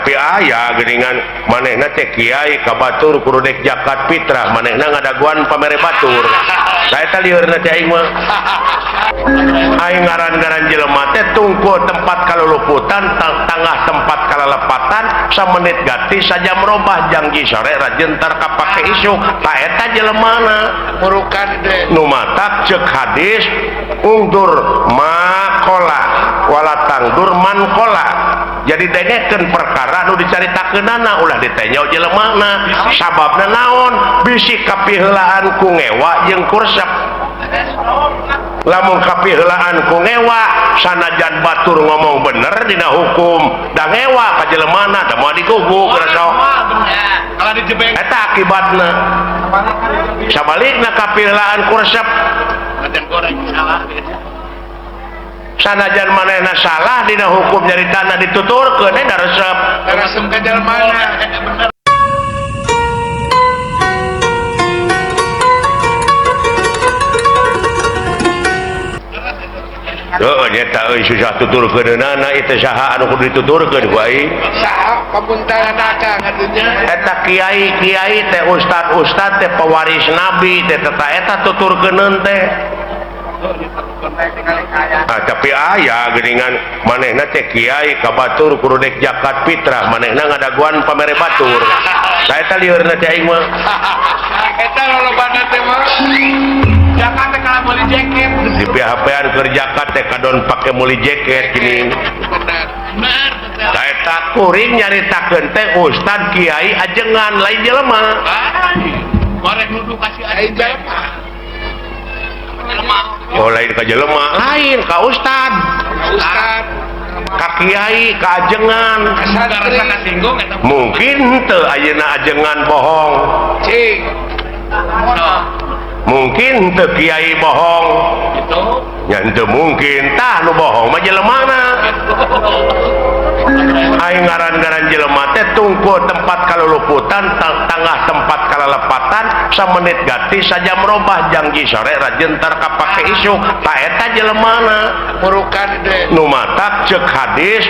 tapi aya geuningan manehna teh kiai ka batur kudu dek zakat fitrah manehna ngadaguan pamere batur saya teh liurna teh aing mah aing ngaran-ngaran jelema teh tungkul tempat kaluluputan tengah tempat kalalepatan samenit gati saja merubah janggi sore rajentar kapake isu tak eta jelemana murukan deh nu matak ceuk hadis ungdur makola wala tangdur mankola jadi dengekeun perkara nu dicaritakeunana ulah ditanya jelemana sababna naon bisi kapiheulaan ku ngewa jeung kursep lamun kapiheulaan ku ngewa sanajan batur ngomong bener dina hukum da ngewa ka jelemana da moal diguguk rasa kalau dijebeng eta akibatna sabalikna kapiheulaan kursep goreng salah sanajan manehna salah dina hukum nyaritana dituturkeun da resep resep ka jelmana bener heuh nyata euy susah tuturkeunana itu saha anu kudu dituturkeun ku aing saha papuntahan akang atunya eta kiai-kiai teh ustad-ustad teh pewaris nabi teh eta tuturkeuneun teh tapi aya geuningan manehna teh kiai ka batur kudu dek zakat fitrah manehna ngadaguan pamere batur saya teh liurna teh aing mah eta lolobana teh mah zakat teh kana meuli jaket di PHP-an keur zakat teh kadon pake meuli jaket gini bener saya tak kuring nyaritakeun teh ustad kiai ajengan lain jelema goreng nuduh kasih aja oh lain ka jelema lain ka ustad ka kiai ka ajengan mungkin teu ayeuna ajengan bohong cing mungkin teu kiai bohong itu nya teu mungkin tah nu bohong mah jelemana aing ngaran-ngaran jelema teh tungkul tempat kaluluputan tengah tempat kalalepatan samenit gati saja merubah janggi sore rajentar kapake isu tak eta jelemana murukan deh nu matak ceuk hadis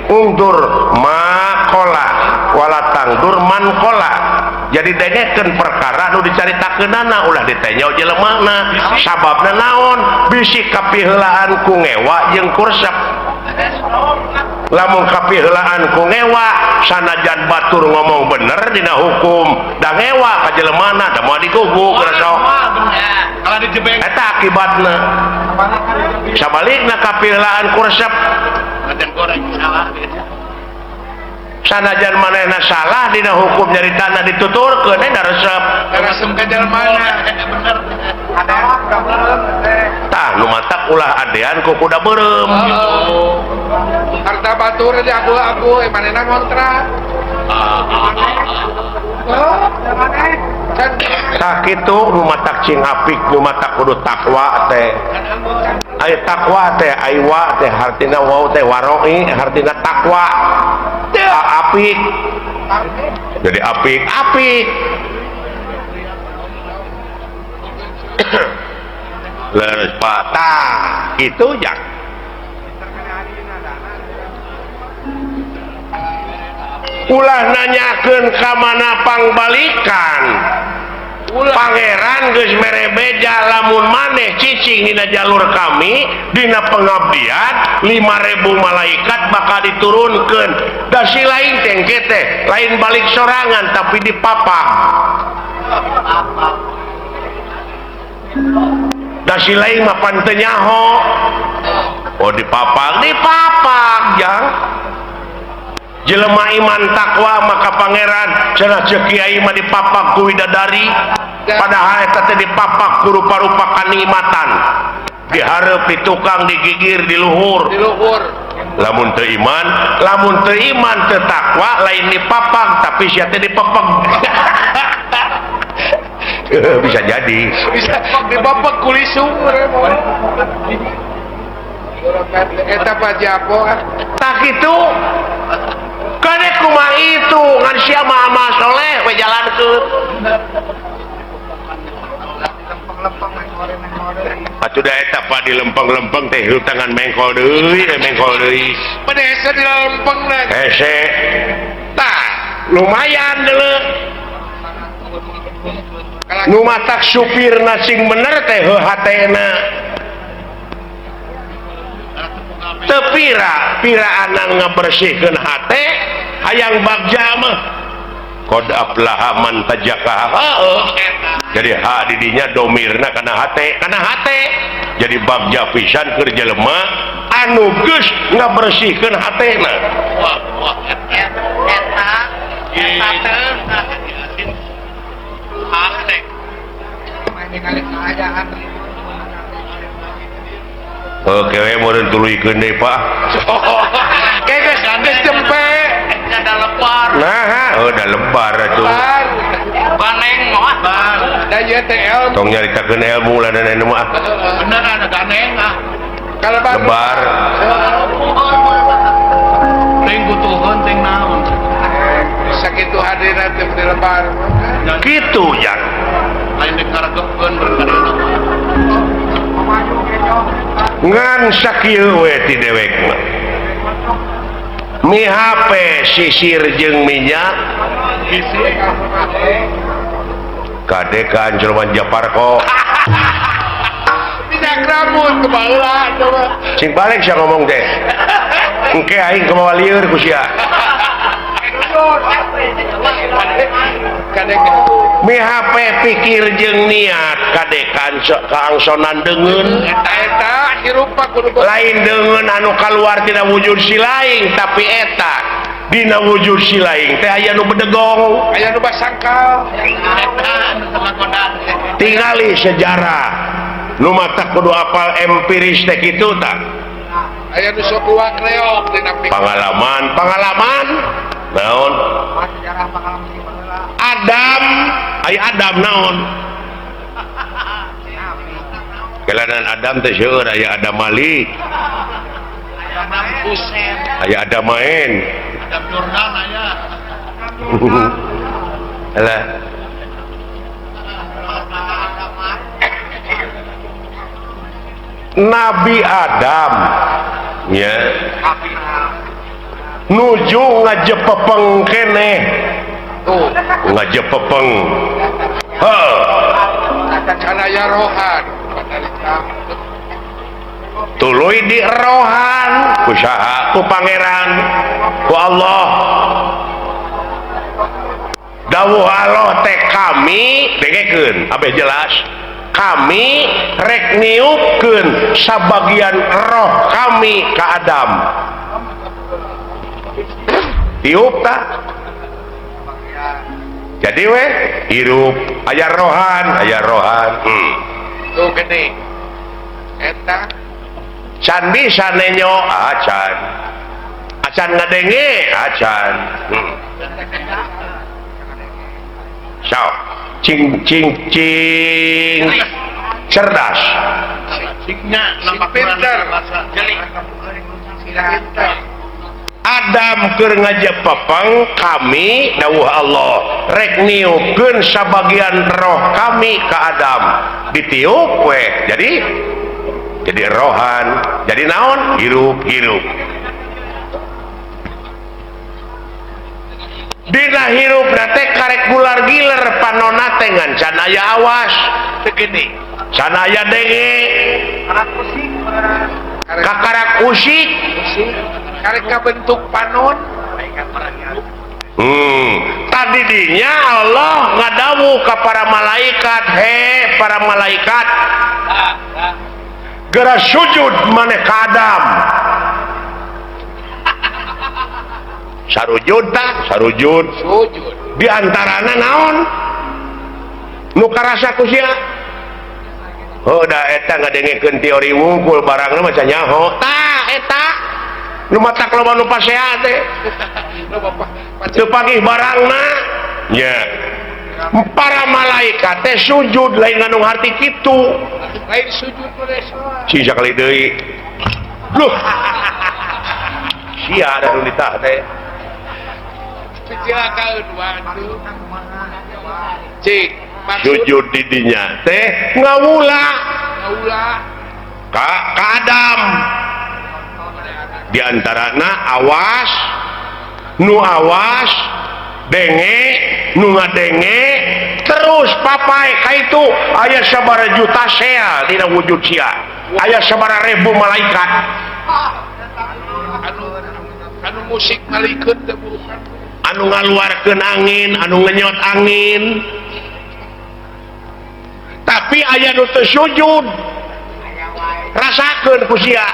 ungdur makola wala tangdur mankola jadi dengekeun perkara nu dicaritakeunana ulah ditanya jelemana sababna naon bisi kapiheulaan ku ngewa jeung kursep lamun kapiheulaan ku ngewa sanajan batur ngomong bener dina hukum da ngewa ka jelemana da moal diguguk rasa kalau dijebeng eta akibatna sabalikna kapiheulaan kursep goreng salah sanajan manehna salah dina hukum nyaritana dituturkeun da resep resep ka jelmana bener tah nu matak ulah adean ku kuda beureum harta batur aja aku manehna ngontrak tah kitu nu matak cing apik nu matak kudu takwa teh aya takwa teh aiwa teh hartina wau teh waroi hartina takwa apik jadi apik leres patah itu jak ulah nanyakeun ka mana pangbalikan pangeran geus mere beja lamun maneh cicing dina jalur kami dina pengabdian 5.000 malaikat bakal diturunkeun da si lain tengke teh lain balik sorangan tapi dipapag da si lain mah pan teu nyaho oh dipapag jang jelema iman takwa maka pangeran cenah ceuk kiai mah dipapag ku widadari padahal eta teh dipapag ku rupa-rupa kanikmatan dihareup di tukang digigir di luhur lamun teu iman teu takwa lain dipapag tapi sia teh dipepeg bisa jadi dipepeg kulisung eta pajapo tak itu kadek kumaha itu ngan sia mah amal soleh we jalankeun atuh da eta pa di lempeng-lempeng teh hirup tangan mengkol deui padahal di lempeng hese lumayan dulu nu matak supirna sing bener teh hatena tepira piraanan ngabersihkeun hate hayang bagja mah qad aflaha man tajakaha jadi didinya domirna kana hate jadi bagja pisan keur jelema anu geus ngabersihkeun hatena oke meureun tuluykeun deui Pak geus tempe ada lebar nah udah lebar atuh ganeng mah da ieu teh ilmu tong nyaritakeun ilmu lah dan anu mah bener ada ganeng lebar teuing butuheun teuing naon sakitu hadirna teh lebar kitu yang lain dikaregepkeun berkarena ngan sakieu we ti dewekna mi HP sisir jeung minyak kade ka Anjurman Japarko tidak rambut kebalah sing balik sia ngomong teh engke aing kumaha lieur ku sia mi HP pikir jeung niat kade kaangsonan deungeun eta hirup kudu lain deungeun anu kaluar tina wujud si laing tapi eta dina wujud si laing teh aya nu bedegong aya nu basangkal eta anu temakodan tingali sejarah nu mata kudu apal empiris teh kitu tah aya nu sok luak reok dina pengalaman naon sejarah pengalaman Adam aya Adam naon kelanan Adam teh seueur aya Adam Malik aya Adam main Adam Jordan aya alah Nabi Adam ya nuju ngajepepeng keneh ngajepepeng kana ya rohan tuluy di rohan ku saha ku pangeran ku Allah dawuh Allah teh kami dengekeun abeh jelas kami rek niupkeun sabagian roh kami ka Adam tiup tak jadi we hirup aya rohan tuh gede eta can bisa nenyo acan ngadenge acan so cing cerdas cingnya nampak pintar jeli Adam keur ngajepepeng kami dawuh Allah rek niupkeun sabagian roh kami ka Adam ditiup we jadi rohan jadi naon hirup dina hirupna teh karek gular giler panonna teh ngan can aya awas teu gede can aya denge kakarak usik karek bentuk panon tadi dinya Allah ngadawu ka para malaikat para malaikat geura sujud maneh ka Adam sarujud di antarana naon nu karasa ku sia da eta ngadengekeun teori wungkul barangna maca nyaho tah eta nu matak loba nu pasea teh teu pagih barangna nya para malaikat teh sujud lain nganu harti kitu lain sujud si sakali deui loh sia ada nu ditah teh silakan waduh cik sujud di dinya teh ngawula ka Adam diantarana awas nu awas denge nu ngadenge terus papai ka itu aya sabaraha juta sel dina wujud sia aya sabaraha ribu malaikat anu musik malikeun teh anu ngaluarkeun angin anu ngenyot angin tapi aya nu teu sujud rasakeun ku sia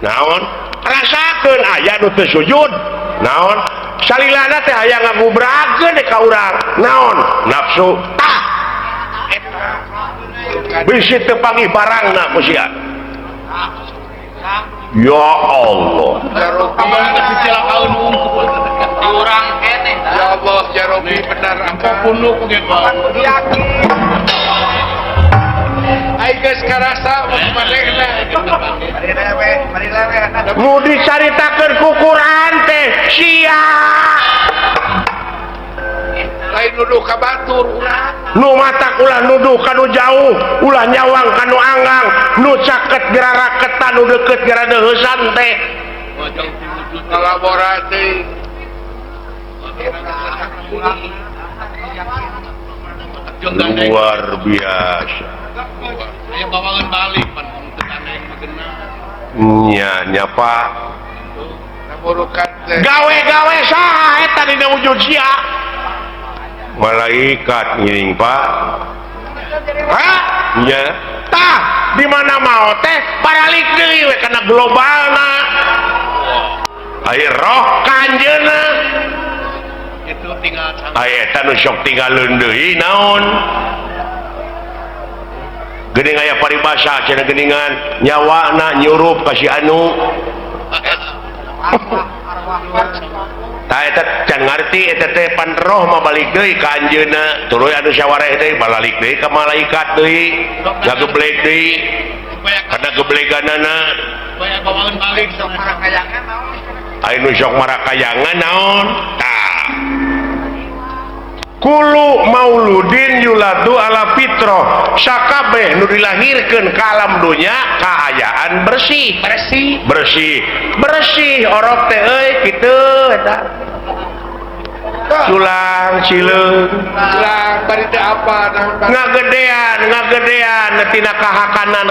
naon rasakeun aya nu teu sujud naon salilana teh aya ngagubrageun ka urang naon nafsu tah bisi teu panggih barangna ku sia ya Allah kecelakaan urang kene ya Allah ya Rabbi benar apa bunuh gitu ai geus karasa manehna nu dicaritakeun ku Quran teh sia lain nuduh ka batur urang nu matak ulah nuduh kanu jauh ulah nyawang kanu anggang nu caket geura raketan nu deukeut geura deuheusan teh kolaborasi luar biasa aya bawangan balik pan nya Pak namurukan teh gawe-gawe saha eta dina wujud sia malaikat ngiring Pak hah nya tah di mana mau teh baralik deui we kana globalna aya roh kanjeuna itu tinggal aya eta nu sok tinggalkeun deui naon geuning aya paribasa cenah geuningan nyawana nyurup ka si anu tah eta can ngarti eta teh pan roh mah balik deui ka anjeunna tuluy anu sawareh deui balik deui ka malaikat deui ngageblek deui kana gebleganana supaya bawangan balik sok marakayangan naon aya nu sok marakayangan naon tah kulu mauludin yuladu ala fitrah sakabeh nu dilahirkeun ka alam dunya kaayaan bersih orok teh euy kitu eta culang cileung bari teh apa ngagedean tina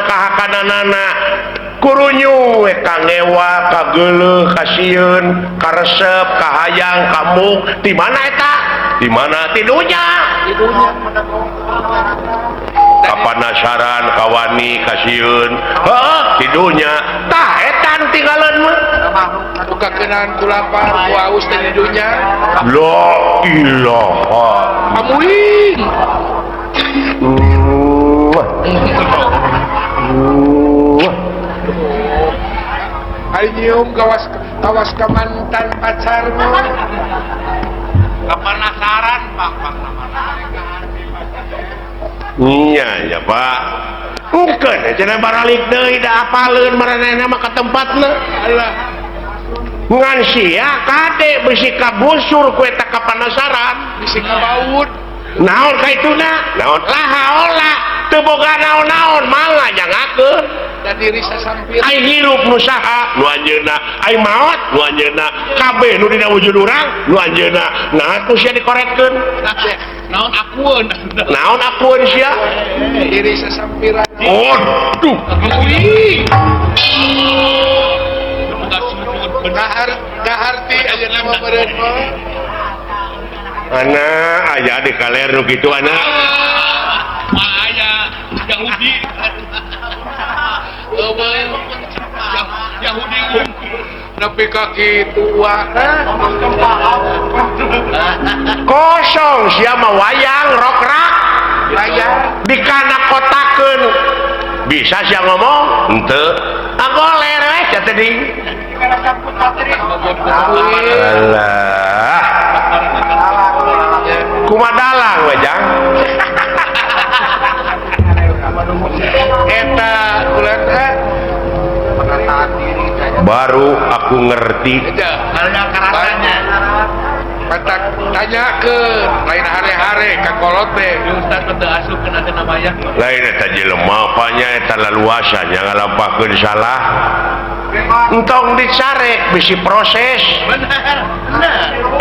kahakananana kurunyu we kangewa kageuleuh kasieun karesep kahayang kamuk di mana eta di mana tidunya kapanasaran kawani kasieun heuh tidunya tah eta nu tinggalan mah buka kenaan kulapan ku aus teh di dunya la ilaha amuing ari nyium kawas ka mantan pacarmu kapanasaran Pak iya ya Pak mungkin cenah baralik deui da apaleun maranehna mah ka tempatna Allah ngan sia kade bisi kabusur ku eta kapanasaran bisi kabaud naon ka ituna naon lahaola teu boga naon-naon mangga jangakeun dan diri sasampir ai hirup nu saha nu anjeunna ai maot nu anjeunna kabeh nu dina wujud urang nu anjeunna nah ku sia dikorektkeun naon akueun sia diri sasampiran aduh daharti aja nama beureun mah ana aya di kaler nu kitu ana aya Yahudi Yahudi nepi ka kitu kosong sia mah wayang rokrak wayang dikana kotakeun bisa sia ngomong henteu agoler we ca teuing alah kumadalang we jang eta ulah baru aku ngerti karasanya patak tanya ke lain hari-hari ka kolot teh ustaz teu asupkeun ateuna bayang lain eta jelema apanya eta laluasa nya ngalampakeun salah entong dicarek bisi proses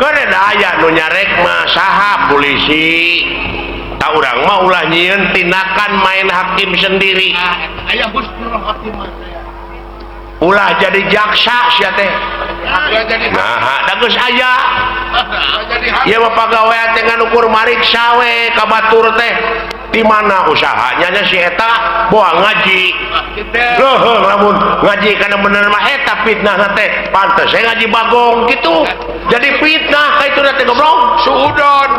karena aya nu nyarek mah saha polisi tak urang mah ulah nyieun tindakan main hakim sendiri aya husnul khotimah ulah jadi jaksa sia teh ulah jadi nah da geus aya jadi ieu mah pagawean teh nganukur mariksa we ka batur teh di mana usahanya nya si eta boa ngaji leuheung lamun ngaji kana bener mah eta fitnah teh pantes saya ngaji bagong gitu jadi fitnah ka itu teh goblok suudon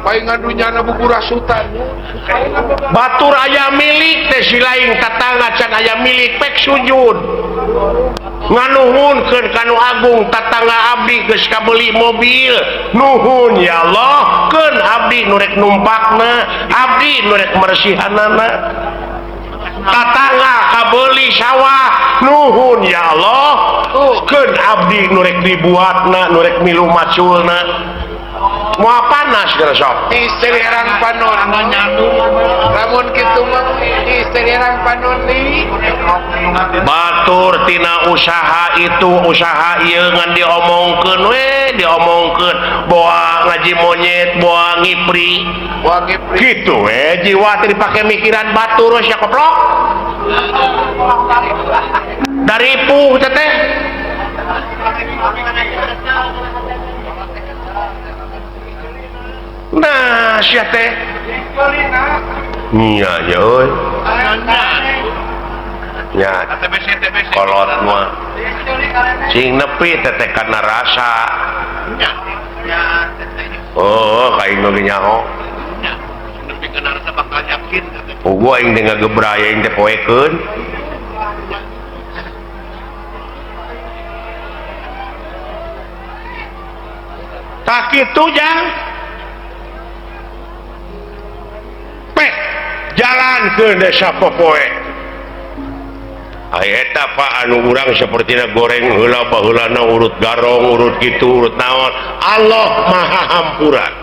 paingan dunyana buku rasutan batur aya milik teh si lain tatangga can aya milik pek sujud nganuhunkeun kanu agung tatangga abdi geus kabeli mobil nuhun ya Allah keun abdi nu rek numpakna abdi nu rek marsihanana tatangga kabeli sawah nuhun ya Allah keun abdi nu rek dibuatna nu rek milu maculna moal panas geus sok istirirang panon lamun kitu mah istirirang panon ni batur tina usaha itu usaha ieu ngan diomongkeun we diomongkeun boa ngaji monyet boa ngipri gitu we jiwa teh dipake mikiran batur we sia koplok dari puh teh nah sia teh nya nya euy nya kolot mah cing nepi teteh kana rasa oh kain nu nyaho nepi kana rasa bakal yakin gua aing teh ngagebraya aing teh poekeun tak kitu jang jalan ke desa popoe eta pak anu urang sapertina goreng heula baheulana urut garong urut kitu urut naon Allah maha hampuran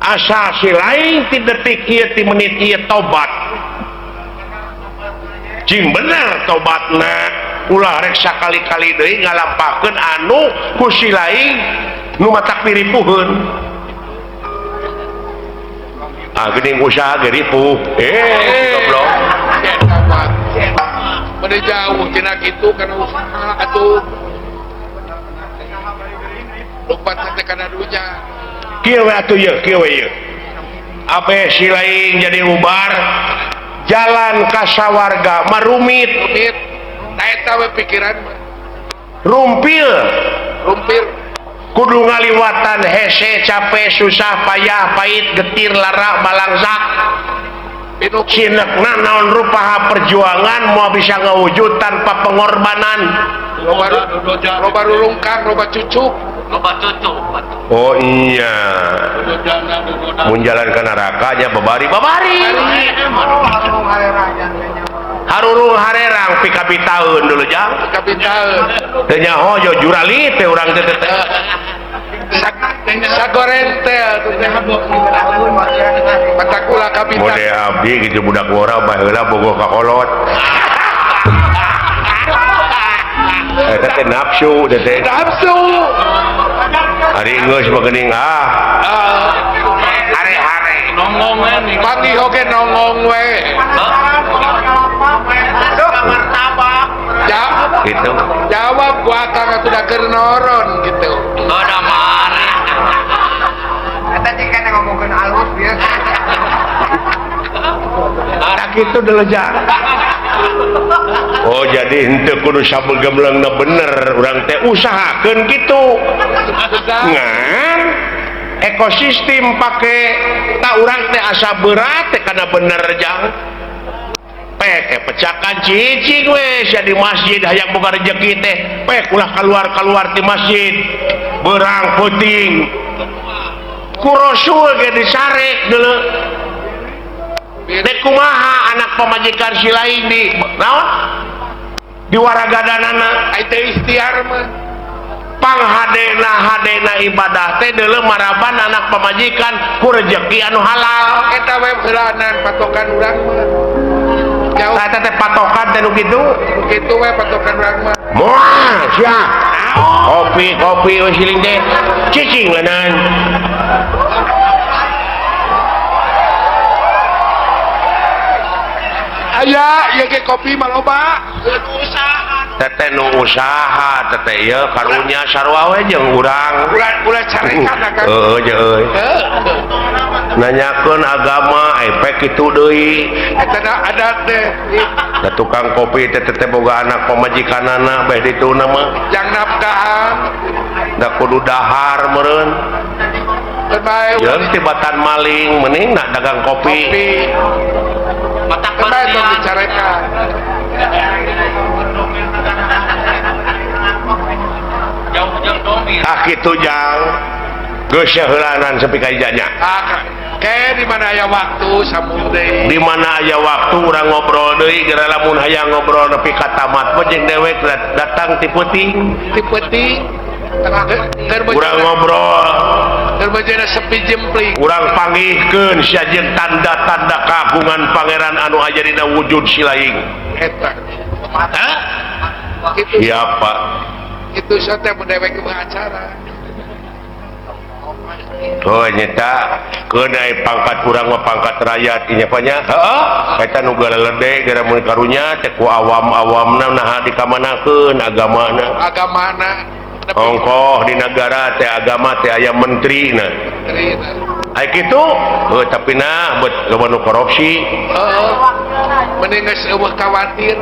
asa si lain ti detik ieu ti menit ieu tobat cing bener tobatna ulah rek sakali-kali deui ngalampakeun anu ku si lain nu matak piripuheun geuning usaha ge ripuh goblok pada jauh tina kitu kana usaha atuh lupa teh kana dunya kieu we atuh ye kieu we ye ape si lain jadi ubar jalan ka sawarga marumit nah eta we pikiran rumpil kudu ngaliwatan hese capek susah payah pahit getir lara balangsak cinekna naon rupaha perjuangan mau bisa ngawujud tanpa pengorbanan loba rulungkang loba cucuk oh iya mun jalan ke nerakanya babari harurung harerang pikapi tahun dulu jang teu nyaho jo jurali teh urang teh sagoreng teh patakula kapita mode abdi gitu budak wora baheula bogoh ka kolot eta teh nafsu hari geus bageuning hare-hare nongong we pagi oge nongong we gitu jawab gua karena sudah kernoron gitu udah marah eta jika ngomongkeun alus biasa tak gitu dulu jang oh jadi henteu kudu sabegemleungna bener urang teh usahakeun kitu ngan ekosistem pake tak urang teh asa berat teh kana bener jang pecakan cicing we sia di masjid hayang boga rezeki teh ulah keluar di masjid berang puting ku rasul ge disarek deuleu dek kumaha anak pamajikan si lain di naon di waragadanana aya ikhtiar mah hadena ibadah teh deuleu maraban anak pamajikan ku rezeki anu halal. Eta we heulanan patokan urang mah. Jauh Eta teh patokan teh nu kitu. kitu we patokan urang mah. Moal sia. Kopi we siling teh cicing leunan. Aya ieu ge kopi maloba. Teteh nu usaha teteh ieu karunya sarua we jeung urang. Ulah carekan kan. Jeung euy. Nanyakeun agama efek kitu deui. Eta adat teh. Da tukang kopi teh teteh boga anak pamajikanana beh dituna mah. Jang nafkahan. Da kudu dahar meureun. Terbaik. Jeung tibatan maling mending nak dagang kopi. Matak terbaik tong dicarekan. Kitu jang geus heulanan sepi ka ijanya. Kayak di mana aya waktu sambung deui. Di mana aya waktu urang ngobrol deui geura lamun hayang ngobrol nepi ka tamat mah jeung dewek datang ti peuting. Ti peuting. Urang ngobrol. Terbajana sepi jempling. Urang panggihkeun sajeun tanda-tanda kagungan pangeran anu aya dina wujud silaing. Eta. Hah? Itu Iya, Pak. itu sate mendewek ke acara. Oh nyata keunai pangkat urang mah pangkat rakyat inya panya. Heeh. Eta nu galelede gara mun karunya teh ku awam-awamna naha dikamanakeun agamana. Agamana. Ongkoh di negara teh agama teh aya menterina. Ai kitu, tapi nah buat loba nu korupsi. Mending geus eueuh khawatir.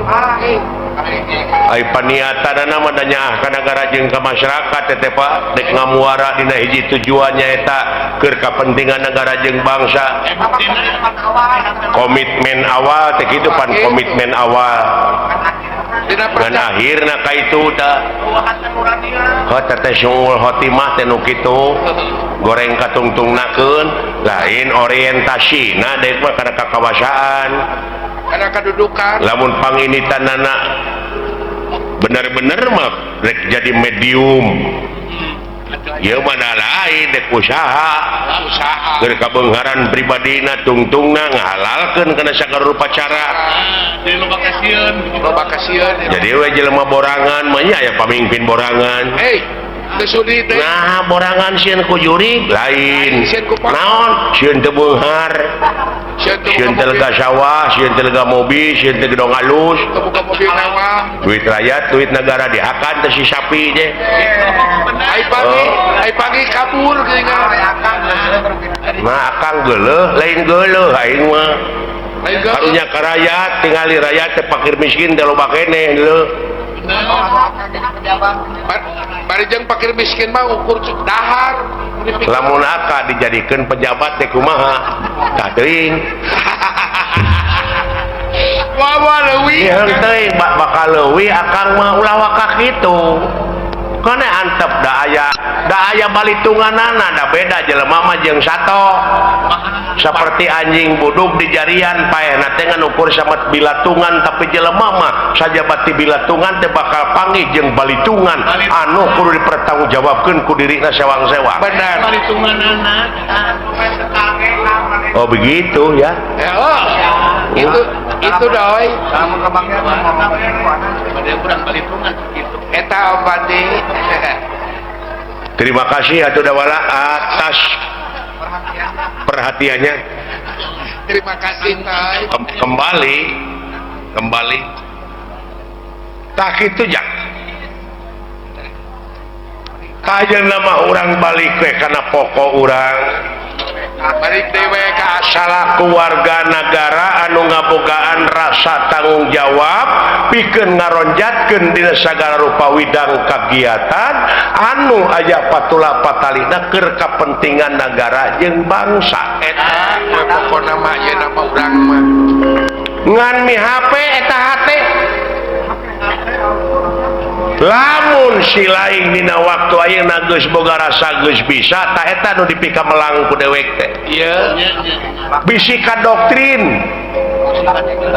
Ai paniatanana mah da nyaah ka negara jeung ka masyarakat teh Pak, dek ngamuara dina hiji tujuannya eta keur kapentingan negara jeung bangsa. Komitmen awal teh kitu pan komitmen awal. Dan akhirna ka itu tah. Teteh sungul khotimah teh nu kitu. Goreng katungtungnakeun lain orientasina deuk mah kana kakawasaan. Kana kedudukan. Lamun panginitanana bener-bener mah rek jadi medium. Ieu mah lain dek usaha. Keur kabeungharan pribadina tungtungna ngahalalkeun kana sagala rupa cara. Loba kasieun. Jadi we jelema borangan mah nya aya pamimpin borangan. Nah, borangan sieun ku jurig lain. Naon? Sieun teu beunghar. Sieun teu lega sawah, sieun teu lega mobil, sieun teu gedong halus. Buka mobil mewah. Duit rakyat, duit negara dihakan teh si sapi je. Ai pagi kabur geuningan. Nah, akang geuleuh, lain geuleuh aing mah. Karunya ka rakyat, tingali rakyat teh fakir miskin teh loba keneh geuleuh. Bari jeung fakir miskin mah ukur dahar. Lamun aka dijadikeun pejabat teh kumaha? Tah teuing. Wawa leuwih. Ieu teuing bakal leuwih akang mah ulah waka kitu. Kana antep da aya balitunganana da beda jelema mah jeung sato. Seperti anjing buduk di jarian paena teh ngukur samet bilatungan tapi jelema mah sajabat ti bilatungan teh bakal panggih jeung balitungan anu kudu dipertanggungjawabkeun ku dirina sewang-sewang. Benar. Balitunganana. Oh begitu ya. Itu doi. Eta Om Bandi. Terima kasih atuh dawala atas perhatiannya. Terima kasih Tay. Kembali. Tak itu jak. Kajen nama orang balik we kana pokok orang. Balik dewe ka Salaku warga negara anu ngabogaan rasa tanggung jawab pikeun ngaronjatkeun dina sagala rupa widang kagiatan anu aya patula patalina keur kapentingan negara jeung bangsa. Eta pokona mah ye nama urang mah. Ngan mi HP eta hate. Lamun si laing dina waktu ayeuna geus boga rasa geus bisa tah eta nu dipika melang ku dewek teh. Ieu. Bisi ka doktrin.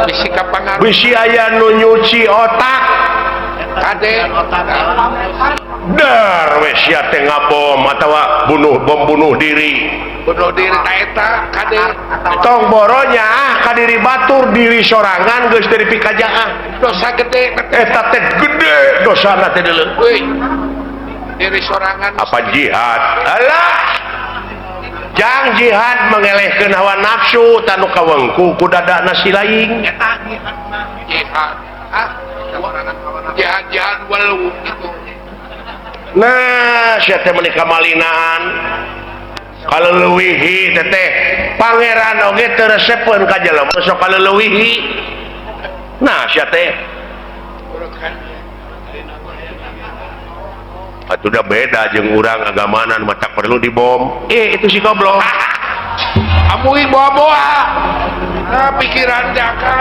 Bisi ka pangaruh. Bisi aya nu nyuci otak. Kade. dar we sia teh ngabom atawa bom bunuh diri bunuh diri taeta kade tong boronya ka diri batur diri sorangan geus dari pikajaan dosa gede eta teh gede dosana teh deuleu euy diri sorangan apa jihad alah jang jihad mengelehkeun hawa nafsu tanu kawengku ku dadana si laing jihad jihad walau gitu nah sia teh menika malinaan kaleuweuhi teteh pangeran oge teu resepeun ka jelema sok kaleuweuhi nah sia teh atuh da beda jeung urang agamanan mata perlu dibom itu si goblok amui boa-boa pikiran jaka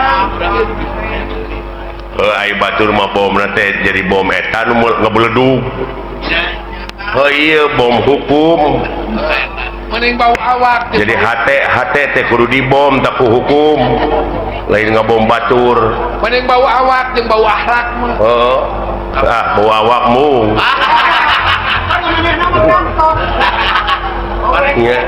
ai batur mah bomna teh jadi bom eta nu ngebeledug iya bom hukum mending bau awak jadi hate teh kudu dibom tak ku hukum lain ngabom batur mending bau awak jeung bau akhlak mah bau awakmu ya